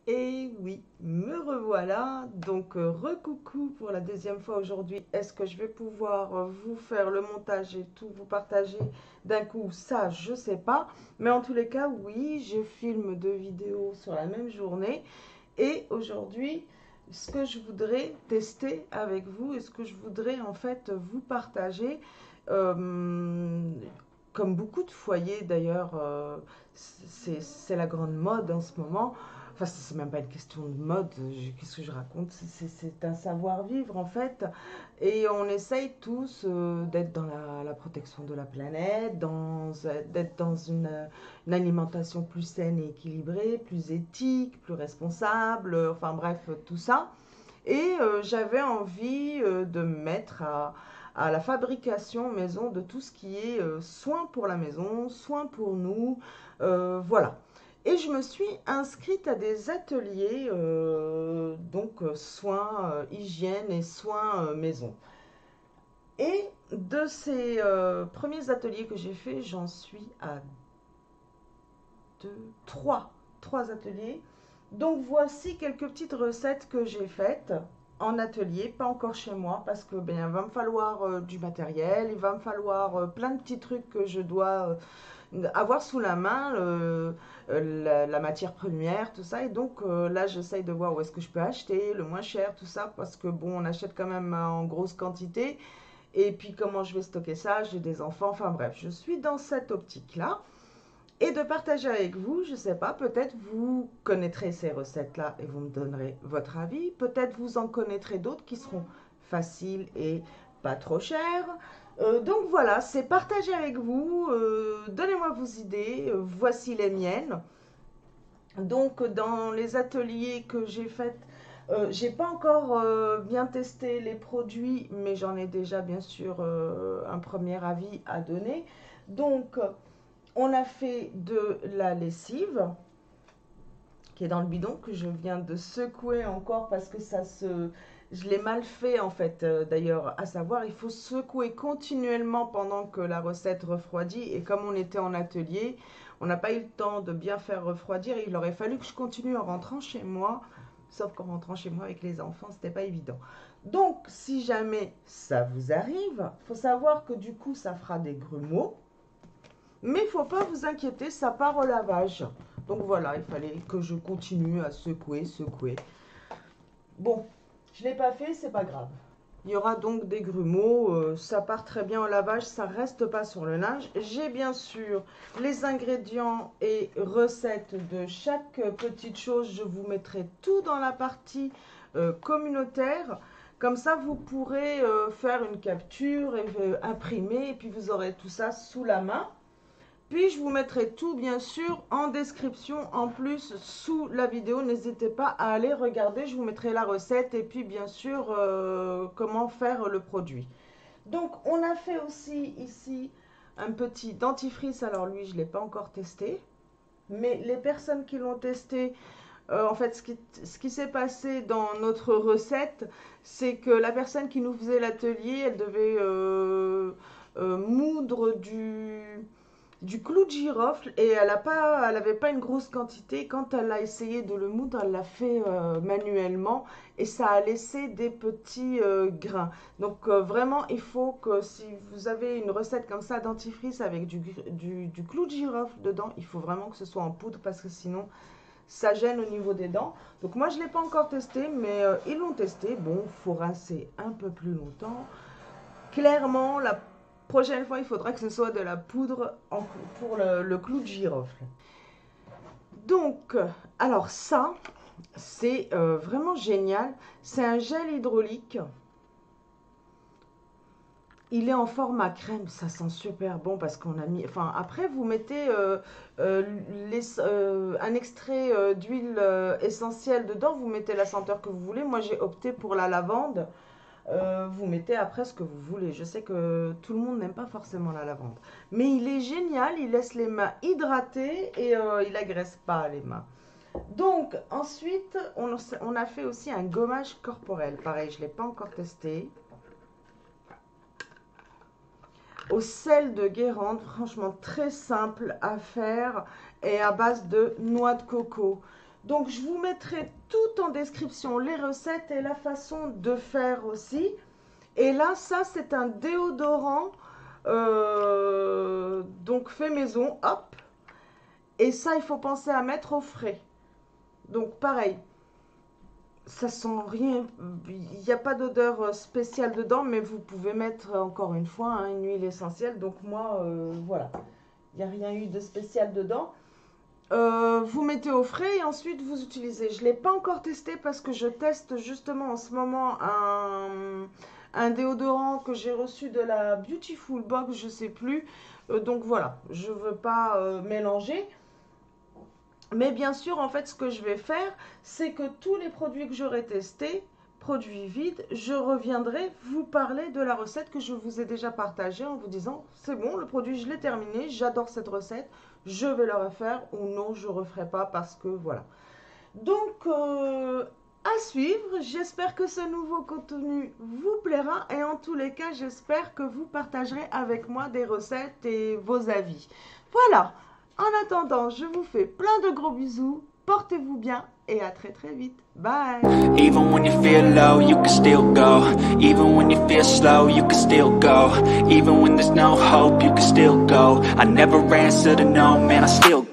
Et oui, me revoilà. Donc, recoucou pour la deuxième fois aujourd'hui. Est-ce que je vais pouvoir vous faire le montage et tout vous partager d'un coup? Ça, je sais pas. Mais en tous les cas, oui, je filme deux vidéos sur la même journée. Et aujourd'hui, ce que je voudrais tester avec vous et ce que je voudrais en fait vous partager, euh, comme beaucoup de foyers d'ailleurs, c'est la grande mode en ce moment. Enfin, c'est même pas une question de mode, qu'est-ce que je raconte? C'est un savoir-vivre en fait. Et on essaye tous d'être dans la protection de la planète, d'être dans une alimentation plus saine et équilibrée, plus éthique, plus responsable, enfin bref, tout ça. Et j'avais envie de me mettre à la fabrication maison de tout ce qui est soins pour la maison, soins pour nous, voilà. Et je me suis inscrite à des ateliers, donc soins, hygiène et soins maison. Et de ces premiers ateliers que j'ai faits, j'en suis à trois ateliers. Donc voici quelques petites recettes que j'ai faites en atelier, pas encore chez moi, parce que ben, il va me falloir du matériel, il va me falloir plein de petits trucs que je dois avoir sous la main, la matière première, tout ça. Et donc là, j'essaye de voir où est-ce que je peux acheter le moins cher, tout ça, parce que bon, on achète quand même en grosse quantité. Et puis comment je vais stocker ça, j'ai des enfants, enfin bref, je suis dans cette optique-là et de partager avec vous, je ne sais pas, peut-être vous connaîtrez ces recettes-là et vous me donnerez votre avis, peut-être vous en connaîtrez d'autres qui seront faciles et pas trop chères. Donc voilà, c'est partager avec vous, donnez-moi vos idées, voici les miennes. Donc dans les ateliers que j'ai faits, j'ai pas encore bien testé les produits, mais j'en ai déjà bien sûr un premier avis à donner. Donc on a fait de la lessive qui est dans le bidon, que je viens de secouer encore parce que ça se... Je l'ai mal fait en fait, d'ailleurs, à savoir, il faut secouer continuellement pendant que la recette refroidit. Et comme on était en atelier, on n'a pas eu le temps de bien faire refroidir. Il aurait fallu que je continue en rentrant chez moi. Sauf qu'en rentrant chez moi avec les enfants, c'était pas évident. Donc, si jamais ça vous arrive, faut savoir que du coup, ça fera des grumeaux. Mais il ne faut pas vous inquiéter, ça part au lavage. Donc voilà, il fallait que je continue à secouer, secouer. Bon, je ne l'ai pas fait, c'est pas grave. Il y aura donc des grumeaux, ça part très bien au lavage, ça reste pas sur le linge. J'ai bien sûr les ingrédients et recettes de chaque petite chose. Je vous mettrai tout dans la partie communautaire. Comme ça, vous pourrez faire une capture et imprimer, et puis vous aurez tout ça sous la main. Puis je vous mettrai tout bien sûr en description en plus sous la vidéo. N'hésitez pas à aller regarder, je vous mettrai la recette et puis bien sûr comment faire le produit. Donc on a fait aussi ici un petit dentifrice. Alors lui je ne l'ai pas encore testé. Mais les personnes qui l'ont testé, en fait ce qui s'est passé dans notre recette, c'est que la personne qui nous faisait l'atelier, elle devait moudre du clou de girofle et elle avait pas une grosse quantité. Quand elle a essayé de le moudre, elle l'a fait manuellement et ça a laissé des petits grains. Donc vraiment, il faut que si vous avez une recette comme ça, dentifrice avec du clou de girofle dedans, il faut vraiment que ce soit en poudre parce que sinon ça gêne au niveau des dents. Donc moi je ne l'ai pas encore testé, mais ils l'ont testé. Bon, il faut rincer un peu plus longtemps. Clairement, la prochaine fois, il faudra que ce soit de la poudre pour le clou de girofle. Donc, alors ça, c'est vraiment génial. C'est un gel hydraulique. Il est en format crème, ça sent super bon parce qu'on a mis... Enfin, après, vous mettez un extrait d'huile essentielle dedans, vous mettez la senteur que vous voulez. Moi, j'ai opté pour la lavande. Vous mettez après ce que vous voulez. Je sais que tout le monde n'aime pas forcément la lavande. Mais il est génial, il laisse les mains hydratées et il agresse pas les mains. Donc ensuite, on a fait aussi un gommage corporel. Pareil, je ne l'ai pas encore testé. Au sel de Guérande, franchement très simple à faire et à base de noix de coco. Donc je vous mettrai tout en description, les recettes et la façon de faire aussi. Et là, ça c'est un déodorant donc fait maison, hop. Et ça, il faut penser à mettre au frais. Donc pareil, ça sent rien, il n'y a pas d'odeur spéciale dedans, mais vous pouvez mettre encore une fois hein, une huile essentielle. Donc moi, voilà, il n'y a rien eu de spécial dedans. Vous mettez au frais et ensuite vous utilisez. Je ne l'ai pas encore testé parce que je teste justement en ce moment un déodorant que j'ai reçu de la Beautiful Box, je ne sais plus. Donc voilà, je ne veux pas mélanger. Mais bien sûr, en fait, ce que je vais faire, c'est que tous les produits que j'aurai testés, produits vides, je reviendrai vous parler de la recette que je vous ai déjà partagée en vous disant, c'est bon, le produit, je l'ai terminé, j'adore cette recette, je vais la refaire ou non, je ne referai pas parce que voilà. Donc, à suivre, j'espère que ce nouveau contenu vous plaira et en tous les cas, j'espère que vous partagerez avec moi des recettes et vos avis. Voilà. En attendant, je vous fais plein de gros bisous, portez-vous bien et à très très vite. Bye. Even when you feel low, you can still go. Even when you feel slow, you can still go. Even when there's no hope, you can still go. I never answer to no, man, I still go.